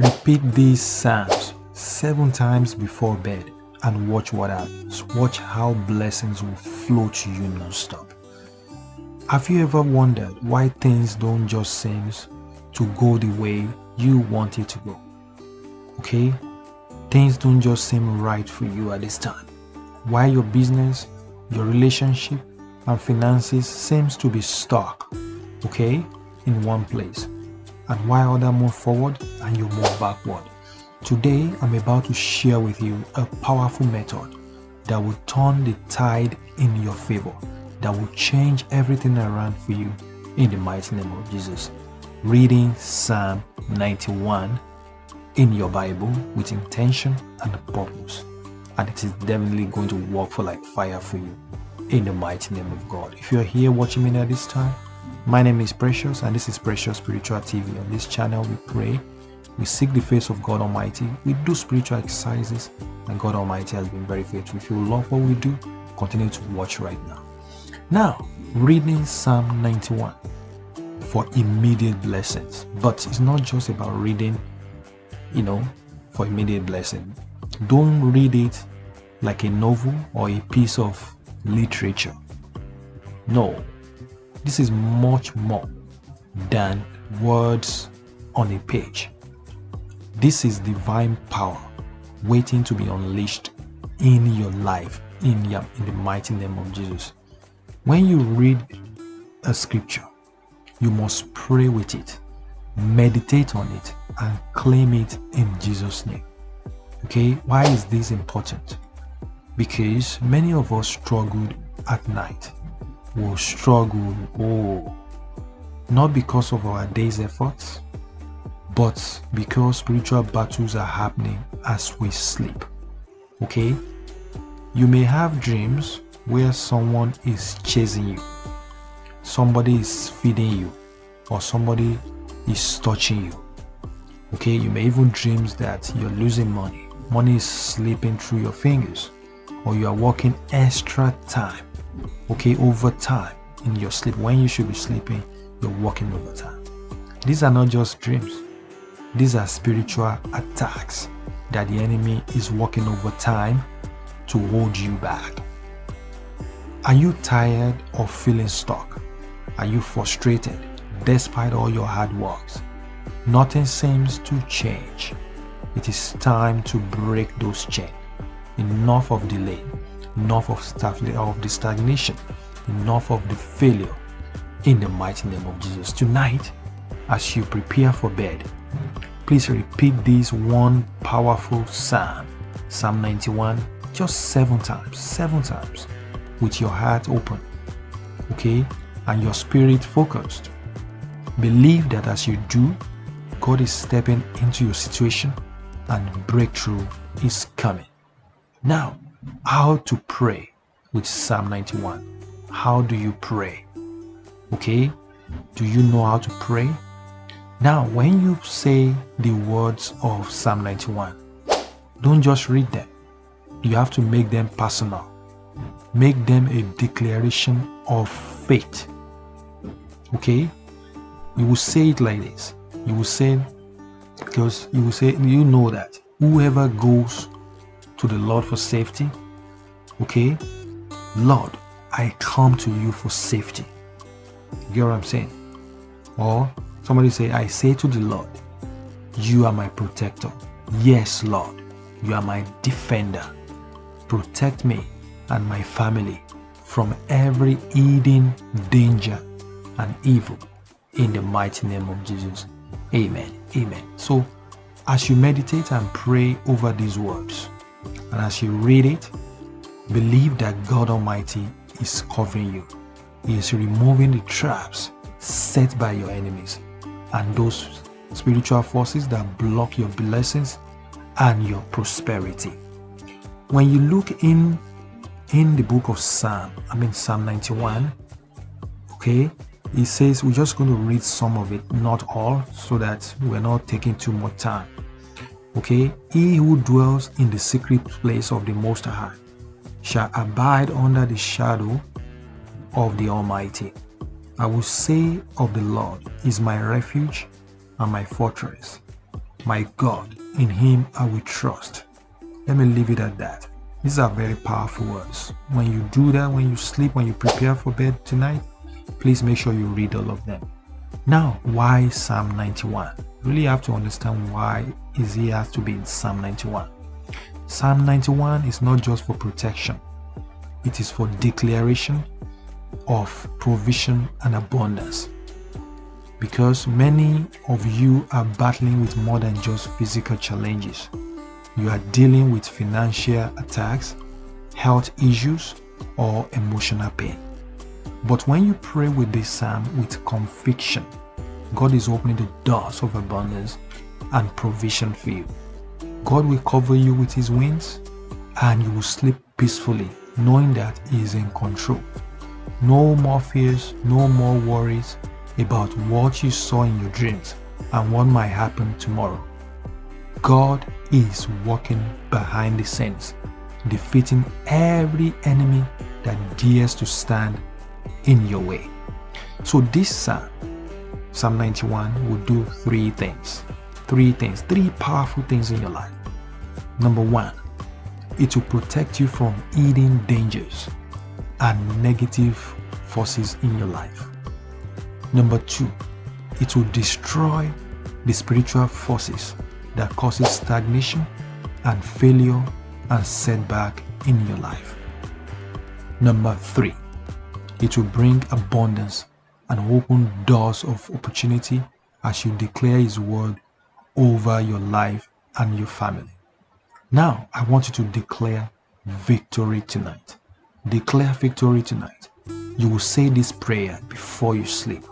Repeat these psalms 7 times before bed and watch what happens. Watch how blessings will flow to you non-stop. Have you ever wondered why things don't just seem to go the way you want it to go? Okay? Things don't just seem right for you at this time. Why your business, your relationship, and finances seems to be stuck, okay, in one place. And why others move forward and you move backward. Today, I'm about to share with you a powerful method that will turn the tide in your favor, that will change everything around for you in the mighty name of Jesus. Reading Psalm 91 in your Bible with intention and purpose. And it is definitely going to work for like fire for you in the mighty name of God. If you're here watching me at this time, my name is Precious and this is Precious Spiritual TV. On this channel we pray, we seek the face of God Almighty, we do spiritual exercises, and God Almighty has been very faithful. If you love what we do, continue to watch right now. Now, reading Psalm 91 for immediate blessings. But it's not just about reading, for immediate blessing. Don't read it like a novel or a piece of literature. No, this is much more than words on a page. This is divine power waiting to be unleashed in your life in the mighty name of Jesus. When you read a scripture, you must pray with it, meditate on it, and claim it in Jesus' name. Okay, why is this important? Because many of us struggled at night. We'll struggle, not because of our day's efforts, but because spiritual battles are happening as we sleep. Okay, you may have dreams where someone is chasing you, somebody is feeding you, or somebody is touching you. Okay, you may even dream that you're losing money. Money is slipping through your fingers, or you are working extra time, overtime in your sleep. When you should be sleeping, you're working overtime. These are not just dreams. These are spiritual attacks that the enemy is working overtime to hold you back. Are you tired of feeling stuck? Are you frustrated despite all your hard works? Nothing seems to change. It is time to break those chains. Enough of delay, enough of the stagnation, enough of the failure in the mighty name of Jesus. Tonight, as you prepare for bed, please repeat this one powerful psalm, Psalm 91, just 7 times, with your heart open, and your spirit focused. Believe that as you do, God is stepping into your situation and breakthrough is coming. Now, how to pray with Psalm 91? How do you pray? Do you know how to pray? Now, when you say the words of Psalm 91, don't just read them. You have to make them personal. Make them a declaration of faith. You will say it like this. You will say, you know that whoever goes to the Lord for safety, Lord, I come to you for safety. You get what I'm saying? Or somebody say, I say to the Lord, you are my protector. Yes, Lord, you are my defender. Protect me and my family from every hidden danger and evil in the mighty name of Jesus. Amen. Amen. So as you meditate and pray over these words, and as you read it, believe that God Almighty is covering you. He is removing the traps set by your enemies and those spiritual forces that block your blessings and your prosperity. When you look in the book of Psalm 91, it says, we're just going to read some of it, not all, so that we're not taking too much time. He who dwells in the secret place of the Most High shall abide under the shadow of the Almighty. I will say of the Lord is my refuge and my fortress, My God, in him I will trust. Let me leave it at that. These are very powerful words. When you do that, when you sleep, when you prepare for bed tonight, please make sure you read all of them. Now, why Psalm 91? You really have to understand why is he has to be in Psalm 91. Psalm 91 is not just for protection. It is for declaration of provision and abundance. Because many of you are battling with more than just physical challenges. You are dealing with financial attacks, health issues, or emotional pain. But when you pray with this psalm with conviction, God is opening the doors of abundance and provision for you. God will cover you with his wings, and you will sleep peacefully, knowing that he is in control. No more fears, no more worries about what you saw in your dreams and what might happen tomorrow. God is working behind the scenes, defeating every enemy that dares to stand in your way. So this Psalm 91 will do three powerful things in your life. Number one, it will protect you from hidden dangers and negative forces in your life. Number two, it will destroy the spiritual forces that causes stagnation and failure and setback in your life. Number three, it will bring abundance and open doors of opportunity as you declare his word over your life and your family. Now, I want you to declare victory tonight. Declare victory tonight. You will say this prayer before you sleep.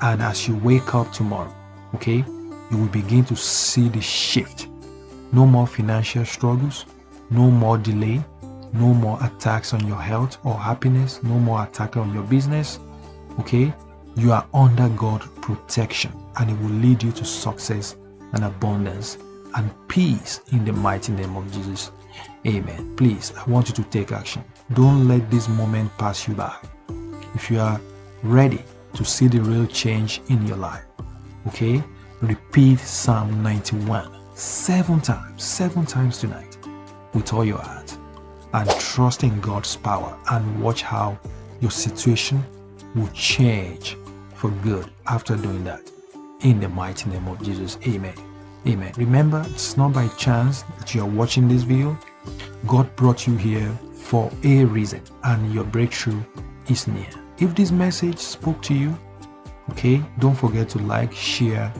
And as you wake up tomorrow, okay, you will begin to see the shift. No more financial struggles, no more delay, no more attacks on your health or happiness, no more attack on your business, okay? You are under God's protection, and it will lead you to success and abundance and peace in the mighty name of Jesus. Amen. Please, I want you to take action. Don't let this moment pass you by. If you are ready to see the real change in your life, okay, repeat Psalm 91 seven times tonight with all your heart, and trust in God's power, and watch how your situation will change for good after doing that. In the mighty name of Jesus. Amen. Amen. Remember, it's not by chance that you are watching this video. God brought you here for a reason, and your breakthrough is near. If this message spoke to you, okay, don't forget to like, share,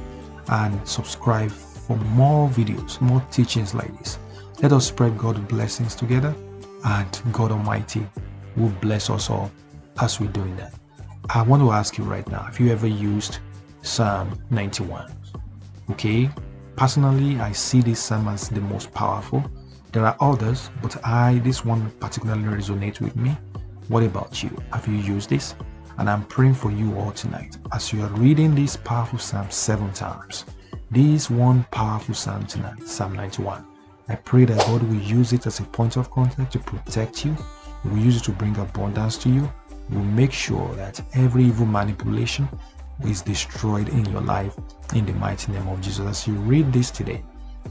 and subscribe for more videos, more teachings like this. Let us spread God's blessings together, and God Almighty will bless us all as we're doing that. I want to ask you right now, have you ever used Psalm 91? Okay, personally, I see this psalm as the most powerful. There are others, but this one particularly resonates with me. What about you? Have you used this? And I'm praying for you all tonight as you are reading this powerful psalm 7 times. This one powerful psalm tonight, Psalm 91. I pray that God will use it as a point of contact to protect you. He will use it to bring abundance to you. He will make sure that every evil manipulation is destroyed in your life in the mighty name of Jesus. As you read this today,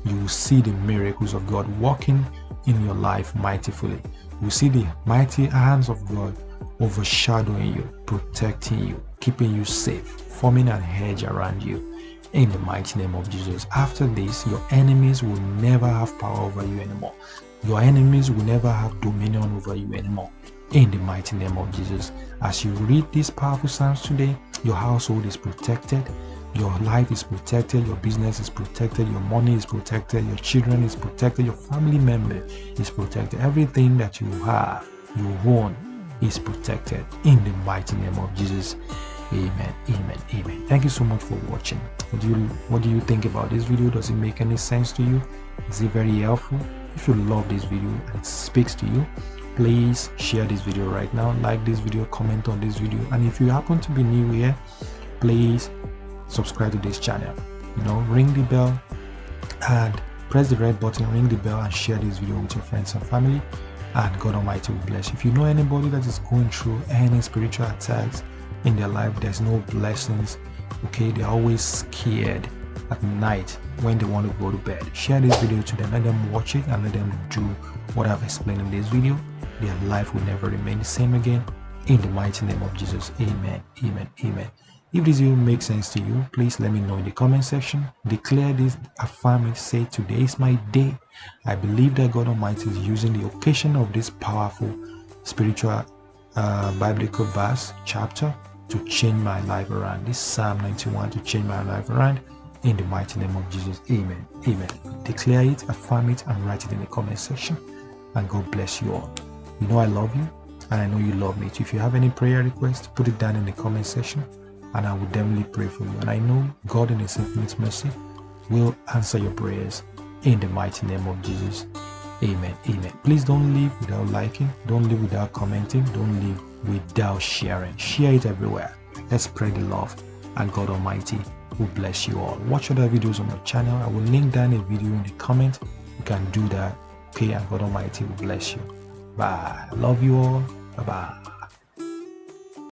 you will see the miracles of God working in your life mightily. You will see the mighty hands of God overshadowing you, protecting you, keeping you safe, forming a hedge around you in the mighty name of Jesus. After this, your enemies will never have power over you anymore. Your enemies will never have dominion over you anymore in the mighty name of Jesus. As you read these powerful psalms today, your household is protected, your life is protected, your business is protected, your money is protected, your children is protected, your family member is protected. Everything that you have, you own, is protected in the mighty name of Jesus. Amen. Amen. Amen. Thank you so much for watching. What do you think about this video? Does it make any sense to you? Is it very helpful? If you love this video and it speaks to you, please share this video right now, like this video, comment on this video, and if you happen to be new here, please subscribe to this channel. Ring the bell and press the red button, ring the bell, and share this video with your friends and family, and God Almighty will bless you. If you know anybody that is going through any spiritual attacks in their life, there's no blessings, okay, they're always scared, at night when they want to go to bed. Share this video to them, let them watch it and let them do what I've explained in this video. Their life will never remain the same again. In the mighty name of Jesus, amen, amen, amen. If this video makes sense to you, please let me know in the comment section. Declare this, affirm it, say today is my day. I believe that God Almighty is using the occasion of this powerful spiritual biblical verse chapter to change my life around. This Psalm 91 to change my life around. In the mighty name of Jesus, amen, amen. Declare it, affirm it, and write it in the comment section. And God bless you all. You know I love you, and I know you love me too. If you have any prayer requests, put it down in the comment section, and I will definitely pray for you. And I know God in His infinite mercy will answer your prayers in the mighty name of Jesus. Amen. Amen. Please don't leave without liking. Don't leave without commenting. Don't leave without sharing. Share it everywhere. Let's spread the love, and God Almighty will bless you all. Watch other videos on my channel. I will link down a video in the comment. You can do that. Okay, and God Almighty will bless you. Bye. I love you all. Bye-bye.